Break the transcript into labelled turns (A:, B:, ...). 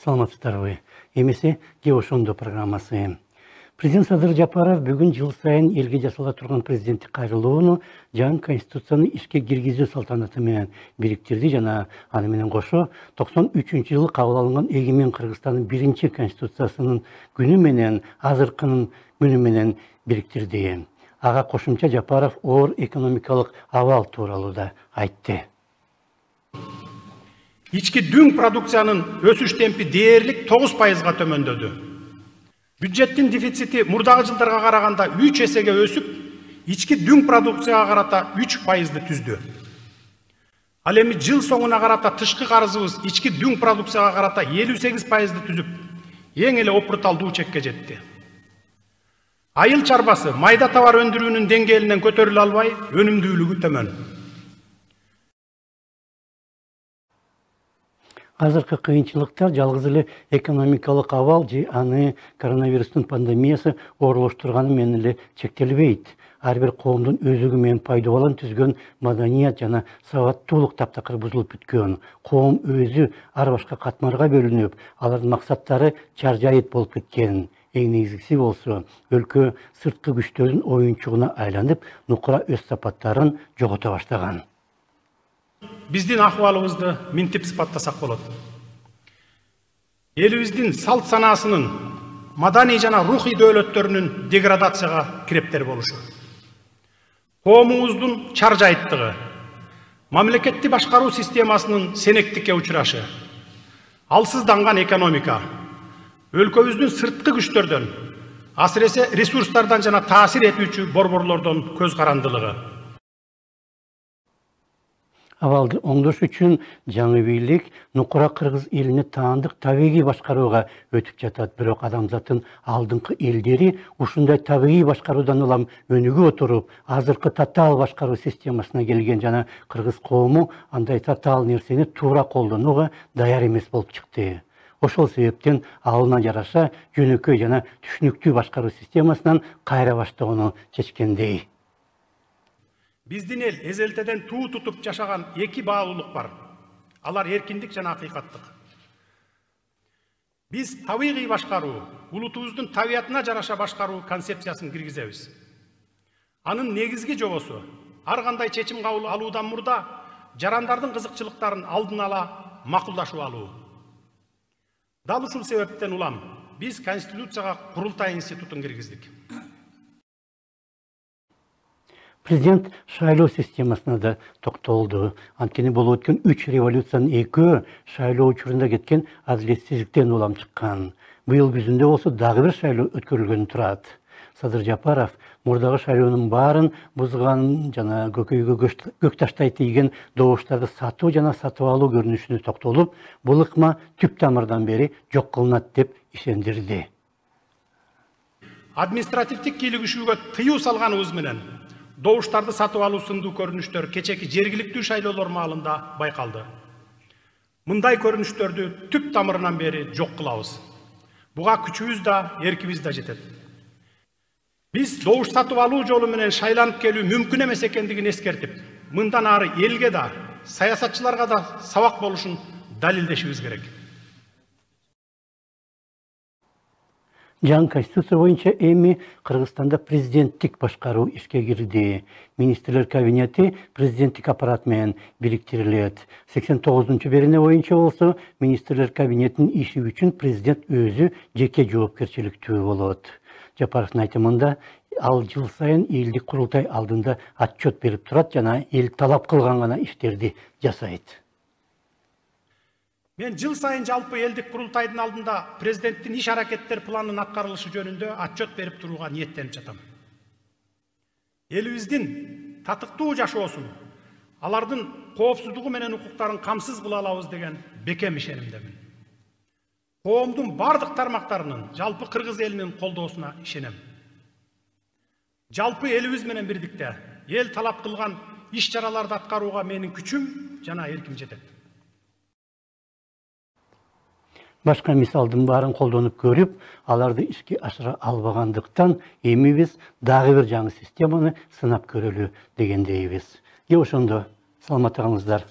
A: Саламатсыздарбы. Эмесе же ошондо программасы. Президент Садыр Жапаров бүгүн жыл сайын элге жасала турган президенттик кайрылууну жаңы конституцияны ишке киргизүү салтанаты менен бириктирди жана аны менен кошо 93-жылы кабыл алынган эгемен Кыргызстандын биринчи конституциясынын күнү менен азыркынын күнү менен бириктирди. Ага кошумча Жапаров оор экономикалык абал тууралуу да айтты.
B: İçki dün produksiyanın ösüş tempi değerlik 9%'ga tömöndödü. Büdjettin defisiti murdagı жылдарга караганда 3 esege ösüp, içki dün produksiyaga karata 3%'ды түздü. Ал эми жыл соңуна карата тышкы карызыбыз içki dün produksiyaga karata 58%'ды түзүп, эң эле опурталдуу чекке жетти. Айыл чарбасы майда товар өндүрүүнүн деңгээлинен көтөрүлө албай, өнүмдүүлүгү төмөн.
A: Азыркы кыйынчылыктар жалгыз эле экономикалык абал же аны коронавирустун пандемиясы оорлоштурганы менен эле чектелбейт. Ар бир коомдун өзүгү менен пайдалан түзгөн маданият жана сабаттуулук таптакыр бузулуп бүткөн. Коом өзү ар башка катмарга бөлүнүп, алардын максаттары чаржайыт болуп кеткен. Эң негизгиси болсо, өлкө сырткы күчтөрдүн оюнчугуна айланып, нукура өз сапаттарын жогото баштаган.
B: Биздин ахвалыбызды минтип сыпаттасак болот. Элибиздин салт санаасынын, маданий жана рухий дөөлөттөрүнүн деградацияга кирептер болушу. Коомубуздун чаржайыттыгы, мамлекетти башкаруу системасынын сенектикке учурашы, алсызданган экономика, өлкөбүздүн сырткы күчтөрдөн, асыресе ресурстардан жана таасир этүүчү борборлордон көз карандылыгы.
A: Абалды оңдош үчүн жаңы бийлик нукура кыргыз элине таандык табигый башкарууга өтүп жатат. Бирок адамзаттын алдыңкы элдери ушундай табигый башкаруудан улам өнүгүп отуруп, азыркы татаал башкаруу системасына келген жана кыргыз коому андай татаал нерсени туура колдонууга даяр эмес болуп чыкты. Ошол себептен алына жараша жөнөкөй жана түшүнүктүү башкаруу системасынан кайра баштоону чечкендей.
B: Биздин эл эзелтеден туу тутуп жашаган эки баалуулук бар. Алар эркиндик жана акыйкаттык. Биз табигый башкаруу, улутубуздун табиятына жараша башкаруу концепциясын киргизебиз. Анын негизги жобосу ар кандай чечим кабыл алуудан мурда жарандардын кызыкчылыктарын алдын ала макулдашып алуу. Дал ушул себептен улам биз Конституцияга курултай институтун киргиздик.
A: Президент шайлоо системасына да токтолду. Анткени болуп өткөн 3 революциянын экөө шайлоо учурунда кеткен адилетсиздиктен улам чыккан. Быйыл күзүндө болсо дагы бир шайлоо өткөрүлгөнү турат. Садыр Жапаров мурдагы шайлоонун баарын бузганын жана көкөйгө көк таштай тийген добуштарды сатуу жана сатып алуу көрүнүшүнө токтолуп, бул ыкма түп тамырдан бери жок кылынат деп ишендирди.
B: Административдик кийлигишүүгө тыюу салганыбыз менен добуштарды сатып алуу сындуу көрүнүштөр кечеки жергиликтүү шайлоолор маалында байкалды. Мындай көрүнүштөрдү түп тамырынан бери жок кылабыз. Буга күчүбүз да, эркибиз да жетет. Биз добуш сатып алуу жолу менен шайланып келүү мүмкүн эмес экендигин эскертип, мындан ары элге да, саясатчыларга да сабак болушун далилдешибиз керек.
A: Жаңы конституция боюнча эми Кыргызстанда президенттик башкаруу ишке кирди. Министрлер кабинети президенттик аппарат менен бириктирилет. 89-берене боюнча болсо, министрлер кабинетинин иши үчүн президент өзү жеке жоопкерчиликтүү болот. Жапаровдун айтымында, ал жыл сайын элдик курултай алдында отчет берип турат жана эл талап кылган гана иштерди жасайт.
B: Мен жыл сайын жалпы элдик курултайдын алдында президенттин иш аракеттер планынын аткарылышы жөнүндө отчет берип турууга ниеттенип жатам. Элибиздин татыктуу жашоосун, алардын коопсуздугу менен укуктарын камсыз кыла алабыз деген бекем ишенимдемин. коомдун бардык тармактарынын, жалпы кыргыз элинин колдоосуна ишенем. Жалпы элибиз менен бирдикте эл талап кылган иш-чараларды аткарууга менин күчүм жана эрким жетет.
A: Başka misaldın bарын koldanıp görüp, alarda işki aşıra albağandıktan emi biz dağı bir жаңы системаны сынап көрөлү дегендейбиz. Ge oşondo, salamat ağınızlar.